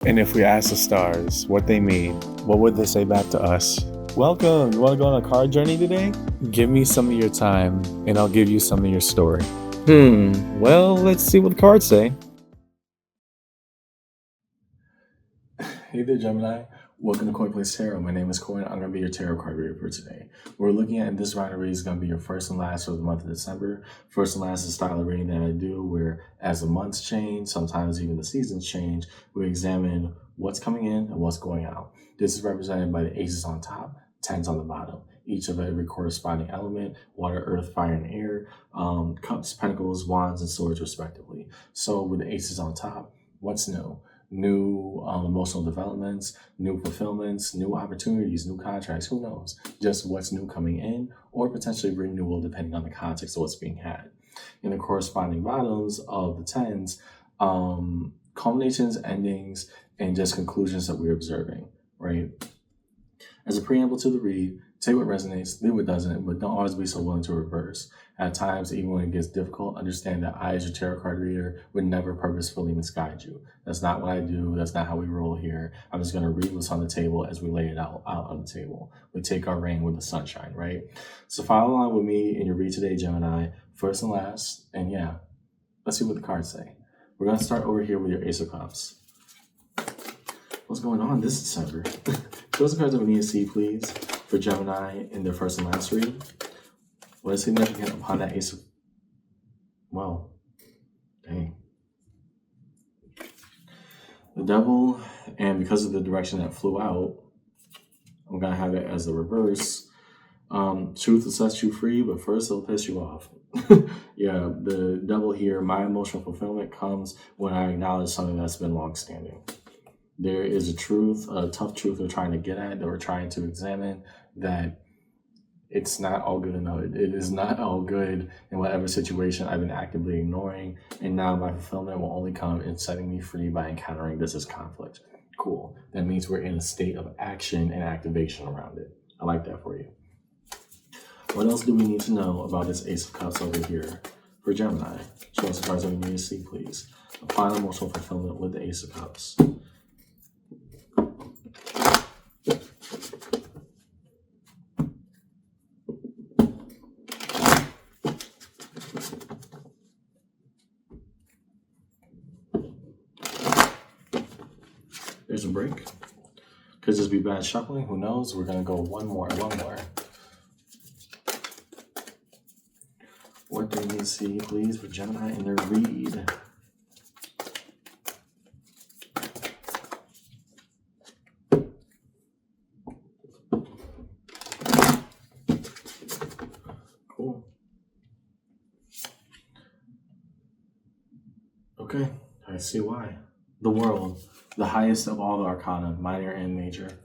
And if we ask the stars what they mean, what would they say back to us? Welcome. You want to go on a card journey today? Give me some of your time, and I'll give you some of your story. Well, let's see what the cards say. Hey there, Gemini. Welcome to Coin Place Tarot. My name is Coin. I'm going to be your tarot card reader for today. What we're looking at in this round of reading is going to be your first and last for the month of December. First and last is a style of reading that I do where as the months change, sometimes even the seasons change, we examine what's coming in and what's going out. This is represented by the aces on top, tens on the bottom. Each of every corresponding element, water, earth, fire, and air, cups, pentacles, wands, and swords respectively. So with the aces on top, what's new? New emotional developments, new fulfillments, new opportunities, new contracts, who knows? Just what's new coming in or potentially renewal depending on the context of what's being had. In the corresponding bottoms of the tens, culminations, endings, and just conclusions that we're observing, right? As a preamble to the read, take what resonates, leave what doesn't, but don't always be so willing to reverse. At times, even when it gets difficult, understand that I, as your tarot card reader, would never purposefully misguide you. That's not what I do. That's not how we roll here. I'm just going to read what's on the table as we lay it out on the table. We take our rain with the sunshine, right? So follow along with me in your read today, Gemini, first and last. And yeah, let's see what the cards say. We're going to start over here with your Ace of Cups. What's going on this December? Show us the cards that we need to see, please, for Gemini in their first and last read. What is significant upon that Ace of... Well, dang. The Devil, and because of the direction that flew out, I'm going to have it as the reverse. Truth will set you free, but first it'll piss you off. Yeah, the Devil here, my emotional fulfillment comes when I acknowledge something that's been long-standing. There is a truth, a tough truth we're trying to get at, that we're trying to examine, that it's not all good enough. It is not all good in whatever situation I've been actively ignoring, and now my fulfillment will only come in setting me free by encountering this as conflict. Cool. That means we're in a state of action and activation around it. I like that for you. What else do we need to know about this Ace of Cups over here for Gemini? Show us the cards that we need to see, please. A final emotional fulfillment with the Ace of Cups. There's a break. Could just be bad shuffling. Who knows? We're going to go one more. What do we need to see, please, for Gemini in their read? Cool. Okay, I see why. The World, the highest of all the arcana, minor and major.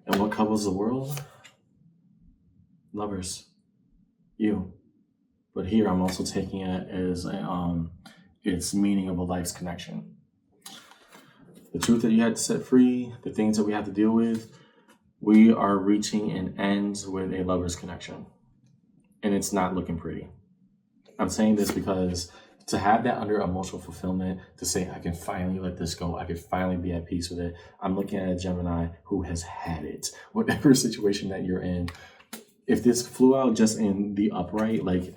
And what couples the world? Lovers. You. But here I'm also taking it as its meaning of a life's connection. The truth that you had to set free, the things that we have to deal with, we are reaching an end with a lover's connection. And it's not looking pretty. I'm saying this because to have that under emotional fulfillment, to say, I can finally let this go, I can finally be at peace with it. I'm looking at a Gemini who has had it. Whatever situation that you're in, if this flew out just in the upright, like,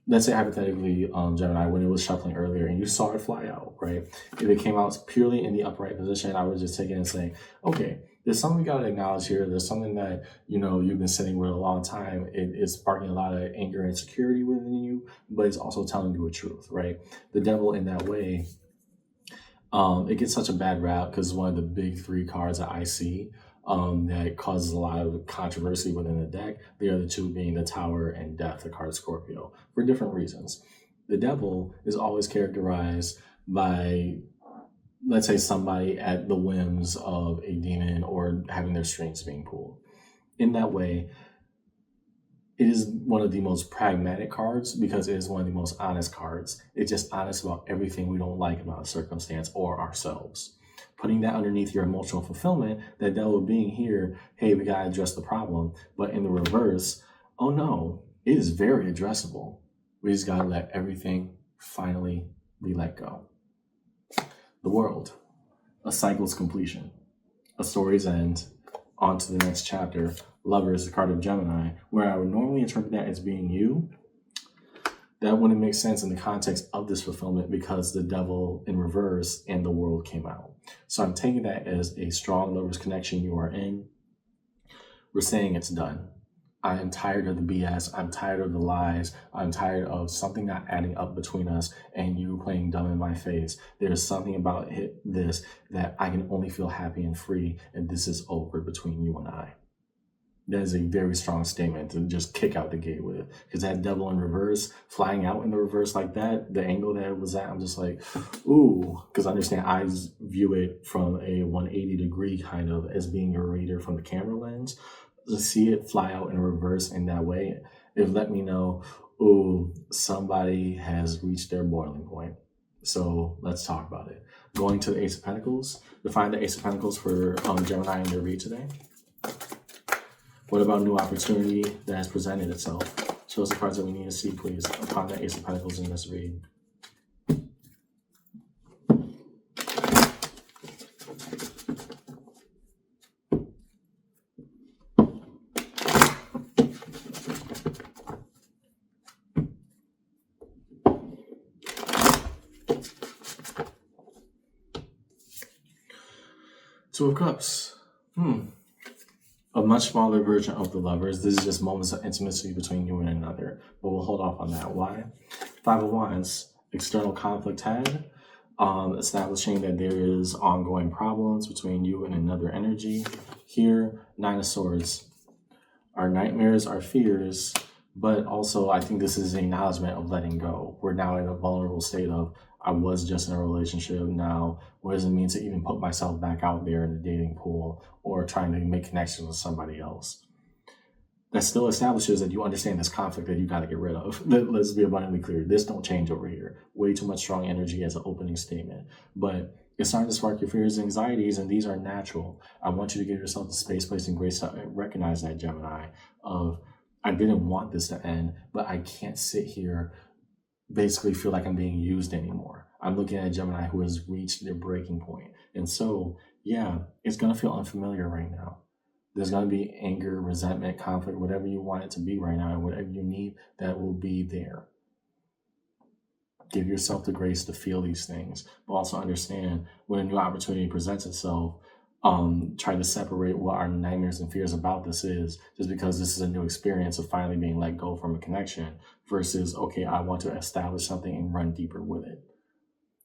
let's say hypothetically, Gemini, when it was shuffling earlier and you saw it fly out, right? If it came out purely in the upright position, I would just take it and say, okay, there's something we got to acknowledge here. There's something that, you've been sitting with a long time. It is sparking a lot of anger and insecurity within you, but it's also telling you a truth, right? The Devil in that way, it gets such a bad rap because it's one of the big three cards that I see that causes a lot of controversy within the deck. The other two being the Tower and Death, the card Scorpio, for different reasons. The Devil is always characterized by, let's say, somebody at the whims of a demon or having their strings being pulled. In that way, it is one of the most pragmatic cards because it is one of the most honest cards. It's just honest about everything we don't like about a circumstance or ourselves. Putting that underneath your emotional fulfillment, that Devil being here, hey, we got to address the problem. But in the reverse, oh no, it is very addressable. We just got to let everything finally be let go. The World. a cycle's completion, a story's end, on to the next chapter. Lovers, the card of Gemini, where I would normally interpret that as being you. That wouldn't make sense in the context of this fulfillment because the devil in reverse and the world came out. So I'm taking that as a strong lover's connection you are in. We're saying it's done. I am tired of the BS. I'm tired of the lies. I'm tired of something not adding up between us and you playing dumb in my face. There's something about this that I can only feel happy and free, and this is over between you and I. That is a very strong statement to just kick out the gate with, because that devil in reverse, flying out in the reverse like that, the angle that it was at, I'm just like, ooh, because I understand I view it from a 180 degree kind of as being your reader from the camera lens. To see it fly out in reverse in that way, it let me know, ooh, somebody has reached their boiling point. So let's talk about it. Going to the Ace of Pentacles, define the Ace of Pentacles for Gemini in your read today. What about new opportunity that has presented itself? Show us the cards that we need to see, please, upon the Ace of Pentacles in this read. Two of Cups. A much smaller version of the Lovers. This is just moments of intimacy between you and another. But we'll hold off on that. Why? Five of Wands. External conflict had. Establishing that there is ongoing problems between you and another energy. Here, Nine of Swords. Our nightmares, our fears, but also I think this is an acknowledgement of letting go. We're now in a vulnerable state of, I was just in a relationship. Now, what does it mean to even put myself back out there in the dating pool or trying to make connections with somebody else? That still establishes that you understand this conflict that you got to get rid of. Let's be abundantly clear. This don't change over here. Way too much strong energy as an opening statement. But it's starting to spark your fears and anxieties, and these are natural. I want you to give yourself the space, place, and grace to recognize that, Gemini, of I didn't want this to end, but I can't sit here basically feel like I'm being used anymore. I'm looking at a Gemini who has reached their breaking point. And so, yeah, it's going to feel unfamiliar right now. There's going to be anger, resentment, conflict, whatever you want it to be right now, and whatever you need, that will be there. Give yourself the grace to feel these things, but also understand when a new opportunity presents itself, try to separate what our nightmares and fears about this is, just because this is a new experience of finally being let go from a connection versus, okay, I want to establish something and run deeper with it.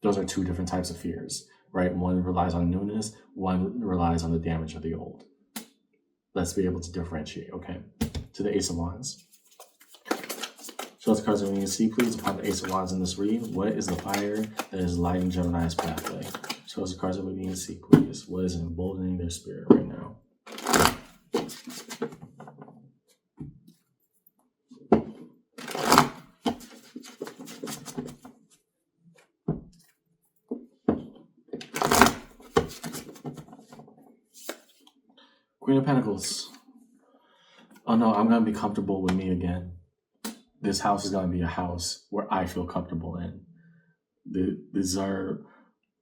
Those are two different types of fears, right? One relies on newness, one relies on the damage of the old. Let's be able to differentiate, okay? To the Ace of Wands. Show us the cards that we need to see, please, upon the Ace of Wands in this read. What is the fire that is lighting Gemini's pathway? Show us the cards that we need to see, please. What is emboldening their spirit right now? Queen of Pentacles. Oh no, I'm going to be comfortable with me again. This house is going to be a house where I feel comfortable in. These are,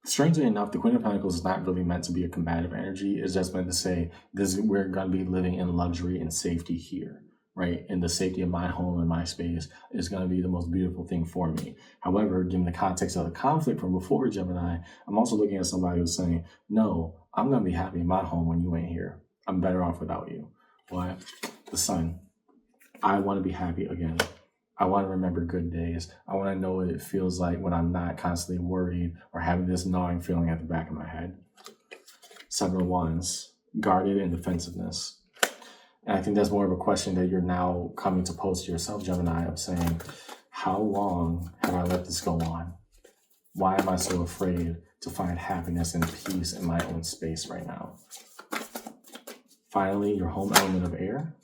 strangely enough, the Queen of Pentacles is not really meant to be a combative energy. It's just meant to say, we're going to be living in luxury and safety here, right? And the safety of my home and my space is going to be the most beautiful thing for me. However, given the context of the conflict from before Gemini, I'm also looking at somebody who's saying, no, I'm going to be happy in my home when you ain't here. I'm better off without you. Why? The Sun. I want to be happy again. I want to remember good days. I want to know what it feels like when I'm not constantly worried or having this gnawing feeling at the back of my head. Seven of Wands, guarded and defensiveness. And I think that's more of a question that you're now coming to pose to yourself, Gemini, of saying, how long have I let this go on? Why am I so afraid to find happiness and peace in my own space right now? Finally, your home element of air.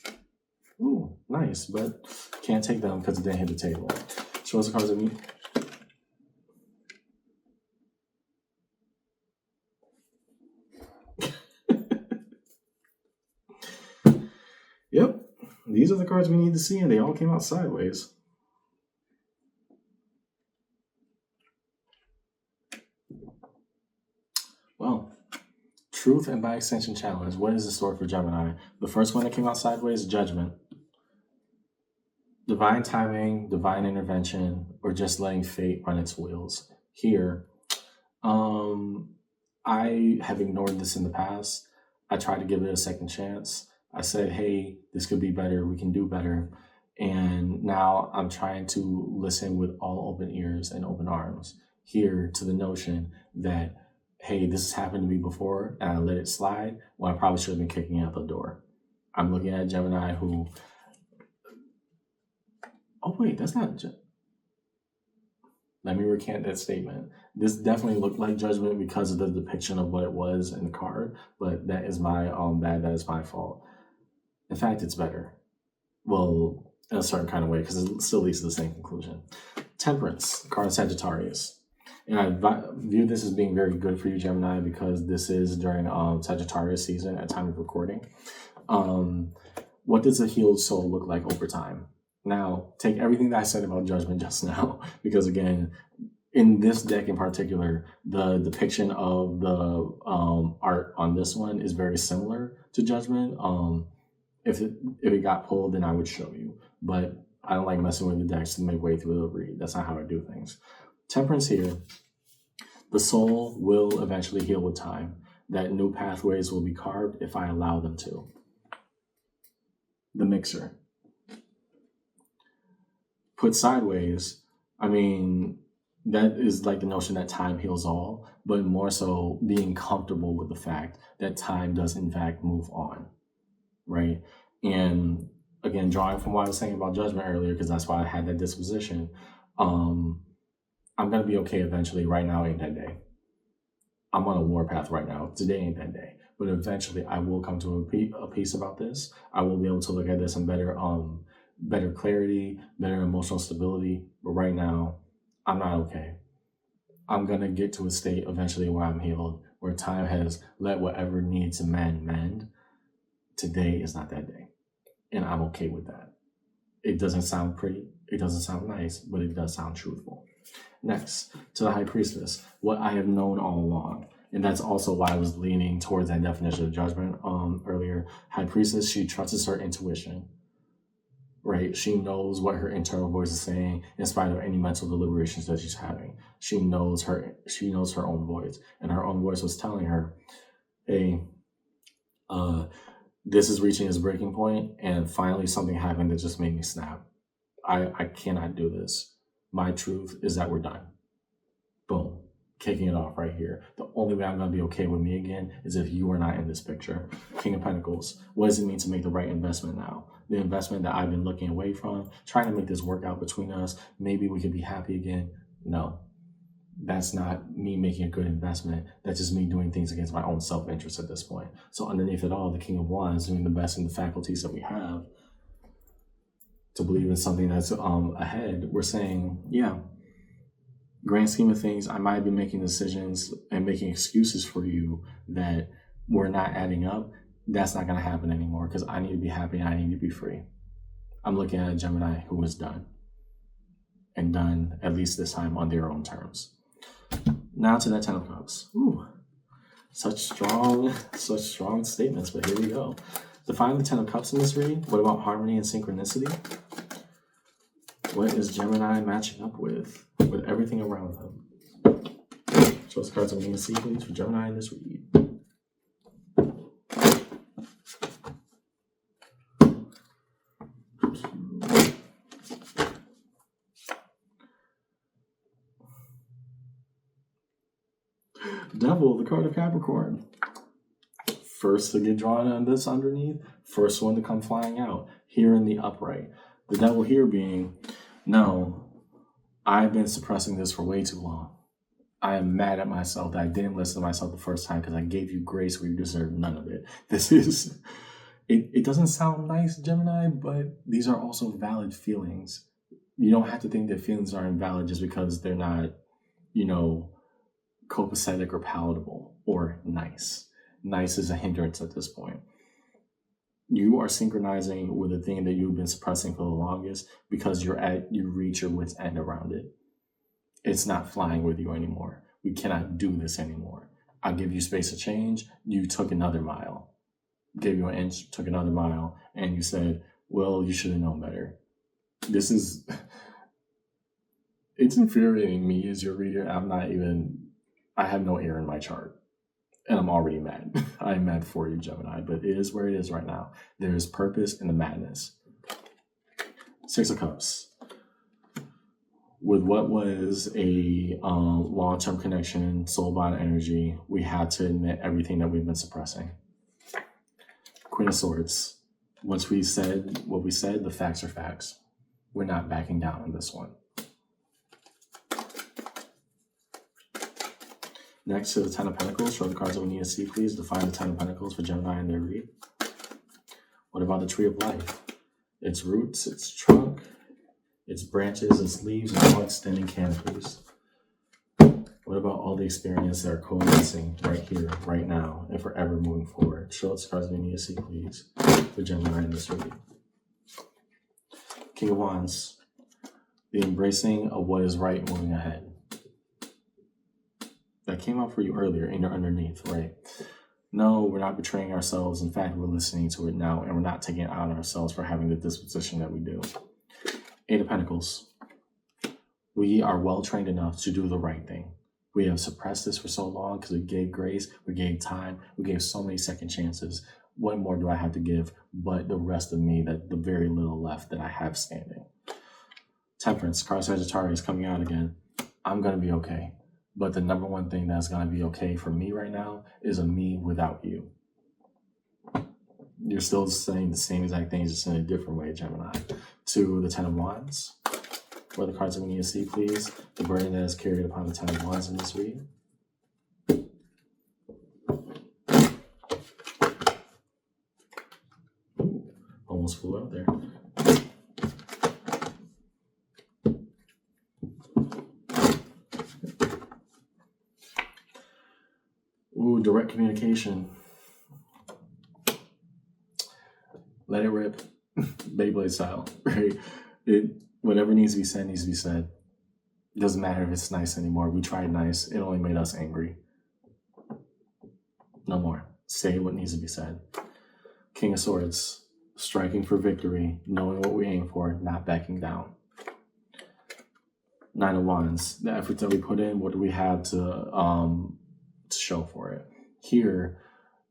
Ooh, nice, but can't take them because it didn't hit the table. Show us the cards of me. Yep, these are the cards we need to see, and they all came out sideways. Well, Truth and by extension challenge. What is the story for Gemini? The first one that came out sideways, judgment. Divine timing, divine intervention, or just letting fate run its wheels. Here, I have ignored this in the past. I tried to give it a second chance. I said, hey, this could be better. We can do better. And now I'm trying to listen with all open ears and open arms here to the notion that, hey, this has happened to me before and I let it slide when I probably should have been kicking out the door. I'm looking at Gemini who, oh wait, that's not, let me recant that statement. This definitely looked like judgment because of the depiction of what it was in the card, but that is my bad, that is my fault. In fact, it's better. Well, in a certain kind of way, because it still leads to the same conclusion. Temperance, card Sagittarius. And I view this as being very good for you, Gemini, because this is during Sagittarius season at time of recording. What does a healed soul look like over time? Now, take everything that I said about judgment just now, because again, in this deck in particular, the depiction of the art on this one is very similar to judgment. If it got pulled, then I would show you. But I don't like messing with the decks to make way through the read. That's not how I do things. Temperance here. The soul will eventually heal with time. That new pathways will be carved if I allow them to. The Mixer. Put sideways, I mean, that is like the notion that time heals all, but more so being comfortable with the fact that time does in fact move on, right? And again, drawing from what I was saying about judgment earlier, because that's why I had that disposition, I'm going to be okay eventually. Right now ain't that day. I'm on a warpath right now. Today ain't that day. But eventually I will come to a peace about this. I will be able to look at this in better clarity, better emotional stability. But right now, I'm not okay. I'm going to get to a state eventually where I'm healed, where time has let whatever needs to mend. Today is not that day. And I'm okay with that. It doesn't sound pretty. It doesn't sound nice, but it does sound truthful. Next, to the High Priestess, what I have known all along. And that's also why I was leaning towards that definition of judgment earlier. High Priestess, she trusts her intuition, right? She knows what her internal voice is saying in spite of any mental deliberations that she's having. She knows her own voice. And her own voice was telling her, hey, this is reaching its breaking point, and finally something happened that just made me snap. I cannot do this. My truth is that we're done. Boom. Kicking it off right here. The only way I'm going to be okay with me again is if you are not in this picture. King of Pentacles. What does it mean to make the right investment now? The investment that I've been looking away from, trying to make this work out between us. Maybe we could be happy again. No. That's not me making a good investment. That's just me doing things against my own self-interest at this point. So underneath it all, the King of Wands doing the best in the faculties that we have to believe in something that's ahead. We're saying, yeah, grand scheme of things, I might be making decisions and making excuses for you that were not adding up. That's not going to happen anymore because I need to be happy and I need to be free. I'm looking at a Gemini who is done, and done at least this time on their own terms. Now to that Ten of Cups. Ooh, such strong statements, but here we go. Define the Ten of Cups in this read. What about harmony and synchronicity? What is Gemini matching up with everything around them? Show us cards I'm going to see, please, for Gemini in this read. Devil, the card of Capricorn. First to get drawn on this underneath, first one to come flying out here in the upright. The devil here being, no, I've been suppressing this for way too long. I am mad at myself that I didn't listen to myself the first time because I gave you grace where you deserve none of it. This is, it doesn't sound nice, Gemini, but these are also valid feelings. You don't have to think that feelings are invalid just because they're not, copacetic or palatable or nice. Nice is a hindrance at this point. You are synchronizing with a thing that you've been suppressing for the longest because you reach your wit's end around it. It's not flying with you anymore. We cannot do this anymore. I give you space to change. You took another mile. Gave you an inch, took another mile, and you said, well, you should have known better. This is, it's infuriating me as your reader. I have no air in my chart. And I'm already mad. I'm mad for you, Gemini, but it is where it is right now. There is purpose in the madness. Six of Cups. With what was a long-term connection, soul bond energy, we had to admit everything that we've been suppressing. Queen of Swords. Once we said what we said, the facts are facts. We're not backing down on this one. Next to the Ten of Pentacles, show the cards that we need to see, please. Define the Ten of Pentacles for Gemini and their read. What about the Tree of Life? Its roots, its trunk, its branches, its leaves, and all extending canopies. What about all the experiences that are coalescing right here, right now, and forever moving forward? Show us the cards we need to see, please, for Gemini and this read. King of Wands. The embracing of what is right, moving ahead. That came out for you earlier in your underneath, right? No, we're not betraying ourselves. In fact, we're listening to it now, and we're not taking it out on ourselves for having the disposition that we do. Eight of Pentacles. We are well trained enough to do the right thing. We have suppressed this for so long because we gave grace, we gave time, we gave so many second chances. What more do I have to give but the rest of me, that the very little left that I have standing? Temperance, card Sagittarius coming out again. I'm going to be okay. But the number one thing that's going to be okay for me right now is a me without you. You're still saying the same exact things, just in a different way, Gemini. To the Ten of wands. What are the cards that we need to see, please? The burden that is carried upon the Ten of wands in this read. Ooh, almost flew out there. Ooh, direct communication. Let it rip. Beyblade style, right? Whatever needs to be said, needs to be said. It doesn't matter if it's nice anymore. We tried nice. It only made us angry. No more. Say what needs to be said. King of Swords. Striking for victory. Knowing what we aim for. Not backing down. Nine of Wands. The effort that we put in, what do we have to show for it? Here,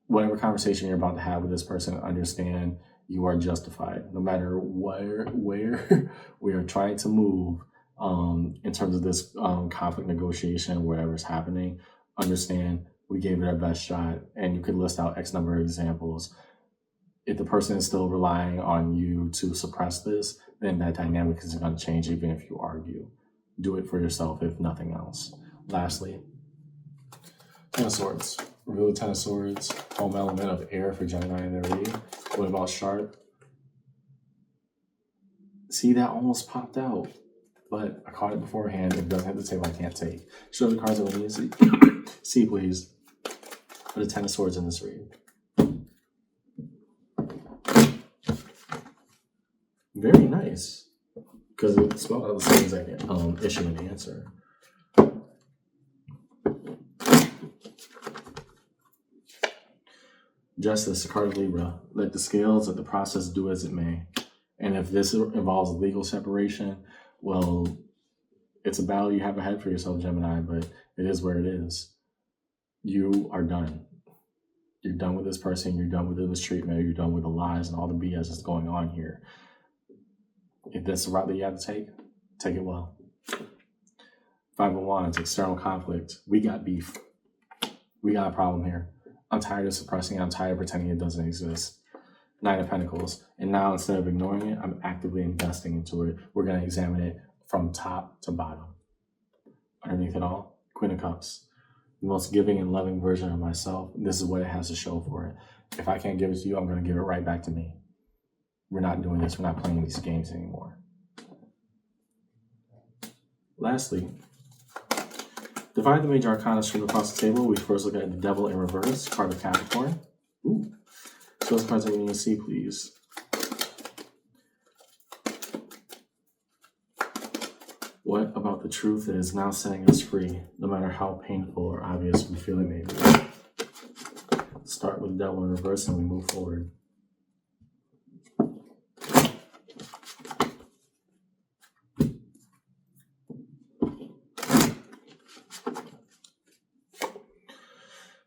whatever conversation you're about to have with this person, understand you are justified. No matter where we are trying to move in terms of this conflict negotiation, whatever's happening, understand we gave it our best shot, and you could list out X number of examples. If the person is still relying on you to suppress this, then that dynamic isn't going to change even if you argue. Do it for yourself, if nothing else. Lastly, Ten of Swords. Reveal the Ten of Swords. Home element of air for Gemini in their read. What about Sharp? See, that almost popped out. But I caught it beforehand. If it doesn't hit the table, I can't take. Show the cards that we need to see. See, please. For the Ten of Swords in this read. Very nice. Because it spelled out the same exact issue and answer. Justice, the card of Libra. Let the scales of the process do as it may. And if this involves legal separation, well, it's a battle you have ahead for yourself, Gemini, but it is where it is. You are done. You're done with this person. You're done with the mistreatment. You're done with the lies and all the BS that's going on here. If that's the route that you have to take it well. Five of Wands, external conflict. We got beef. We got a problem here. I'm tired of suppressing it. I'm tired of pretending it doesn't exist. Nine of Pentacles. And now, instead of ignoring it, I'm actively investing into it. We're going to examine it from top to bottom. Underneath it all, Queen of Cups. The most giving and loving version of myself. This is what it has to show for it. If I can't give it to you, I'm going to give it right back to me. We're not doing this. We're not playing these games anymore. Lastly, divide the major arcana from across the table. We first look at the Devil in reverse, card of Capricorn. Ooh. So those cards that we need to see, please. What about the truth that is now setting us free, no matter how painful or obvious we feel it may be? start with the devil in reverse and we move forward.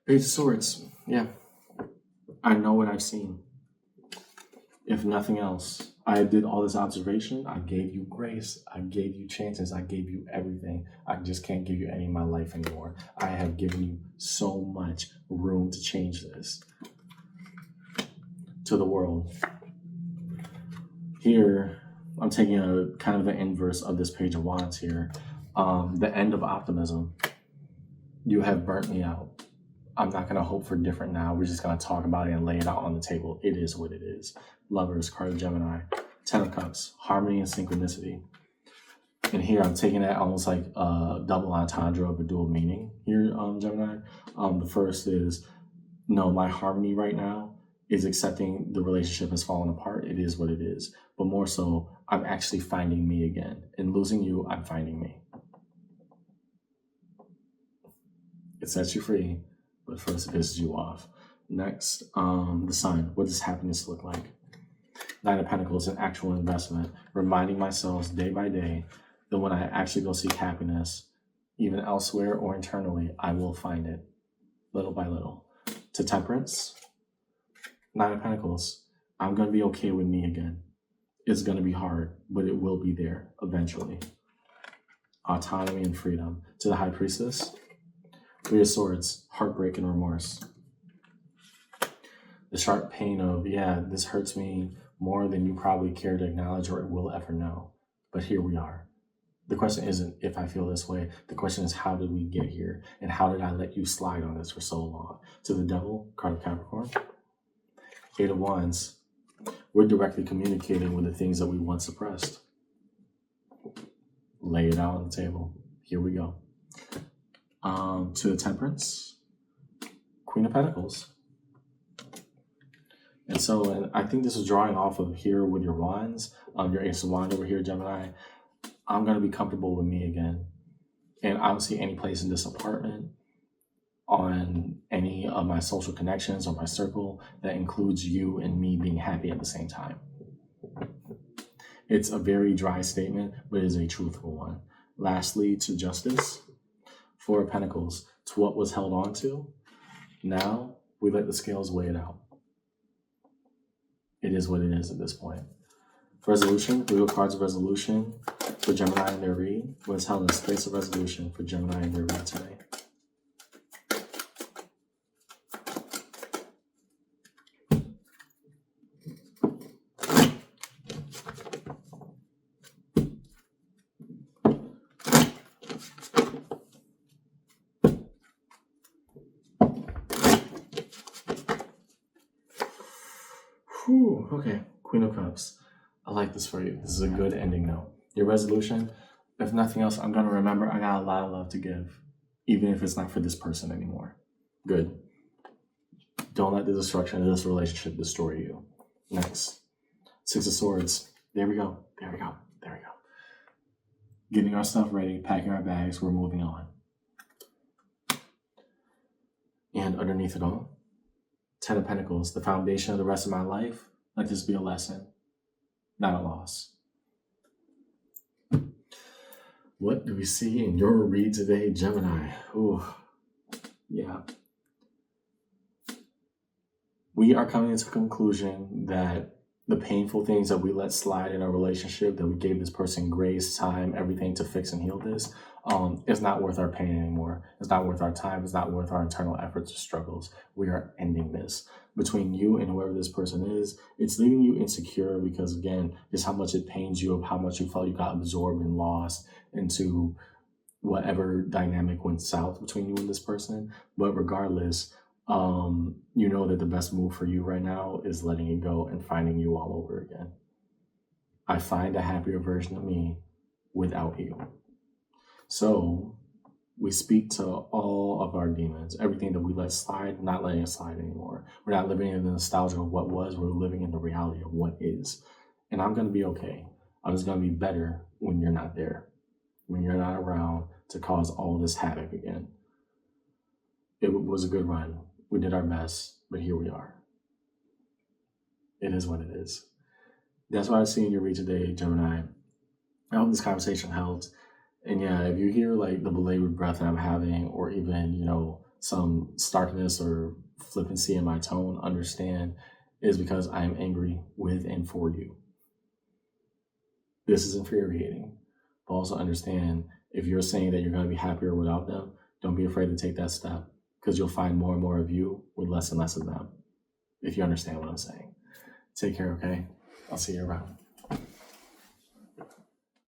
Page of Swords. Yeah. I know what I've seen. If nothing else, I did all this observation. I gave you grace. I gave you chances. I gave you everything. I just can't give you any of my life anymore. I have given you so much room to change this. To the world. Here, I'm taking a kind of the inverse of this Page of Wands here. The end of optimism. You have burnt me out. I'm not going to hope for different now. We're just going to talk about it and lay it out on the table. It is what it is. Lovers, card of Gemini. Ten of Cups, harmony and synchronicity. And here I'm taking that almost like a double entendre of a dual meaning here, Gemini. The first is, no, my harmony right now is accepting the relationship has fallen apart. It is what it is. But more so, I'm actually finding me again. In losing you, I'm finding me. It sets you free. But first, it pisses you off. Next, the Sun. What does happiness look like? Nine of Pentacles, an actual investment. Reminding myself day by day that when I actually go seek happiness, even elsewhere or internally, I will find it little by little. To Temperance, Nine of Pentacles. I'm going to be okay with me again. It's going to be hard, but it will be there eventually. Autonomy and freedom. To the High Priestess, Three of Swords, heartbreak and remorse. The sharp pain of, yeah, this hurts me more than you probably care to acknowledge or will ever know. But here we are. The question isn't if I feel this way. The question is, how did we get here? And how did I let you slide on this for so long? To the Devil, card of Capricorn. Eight of Wands. We're directly communicating with the things that we once suppressed. Lay it out on the table. Here we go. To the Temperance, Queen of Pentacles. And so, and I think this is drawing off of here with your wands, your Ace of Wands over here, Gemini. I'm going to be comfortable with me again. And I don't see any place in this apartment, on any of my social connections or my circle that includes you and me being happy at the same time. It's a very dry statement, but it is a truthful one. Lastly, to Justice, Four of Pentacles. To what was held on to, now we let the scales weigh it out. It is what it is at this point. For resolution, real cards of resolution for Gemini in their read. What is held in space of resolution for Gemini in their read today? Whew, okay, Queen of Cups. I like this for you. This is a good ending note. Your resolution, if nothing else, I'm going to remember I got a lot of love to give, even if it's not for this person anymore. Good. Don't let the destruction of this relationship destroy you. Next, Six of Swords. There we go. There we go. There we go. Getting our stuff ready, packing our bags, we're moving on. And underneath it all, Ten of Pentacles, the foundation of the rest of my life. Let this be a lesson, not a loss. What do we see in your read today, Gemini? Ooh, yeah. We are coming to the conclusion that the painful things that we let slide in our relationship, that we gave this person grace, time, everything to fix and heal this, it's not worth our pain anymore. It's not worth our time. It's not worth our internal efforts or struggles. We are ending this. Between you and whoever this person is, it's leaving you insecure because, again, just how much it pains you, of how much you felt you got absorbed and lost into whatever dynamic went south between you and this person. But regardless, you know that the best move for you right now is letting it go and finding you all over again. I find a happier version of me without you. So we speak to all of our demons, everything that we let slide, not letting it slide anymore. We're not living in the nostalgia of what was, we're living in the reality of what is. And I'm going to be okay. I'm just going to be better when you're not there, when you're not around to cause all this havoc again. It was a good run. We did our best. But here we are. It is what it is. That's what I see in your read today, Gemini. I hope this conversation helped. And yeah, if you hear like the belabored breath that I'm having, or even, some starkness or flippancy in my tone, understand is because I am angry with and for you. This is infuriating. But also understand, if you're saying that you're going to be happier without them, don't be afraid to take that step, because you'll find more and more of you with less and less of them, if you understand what I'm saying. Take care, okay? I'll see you around.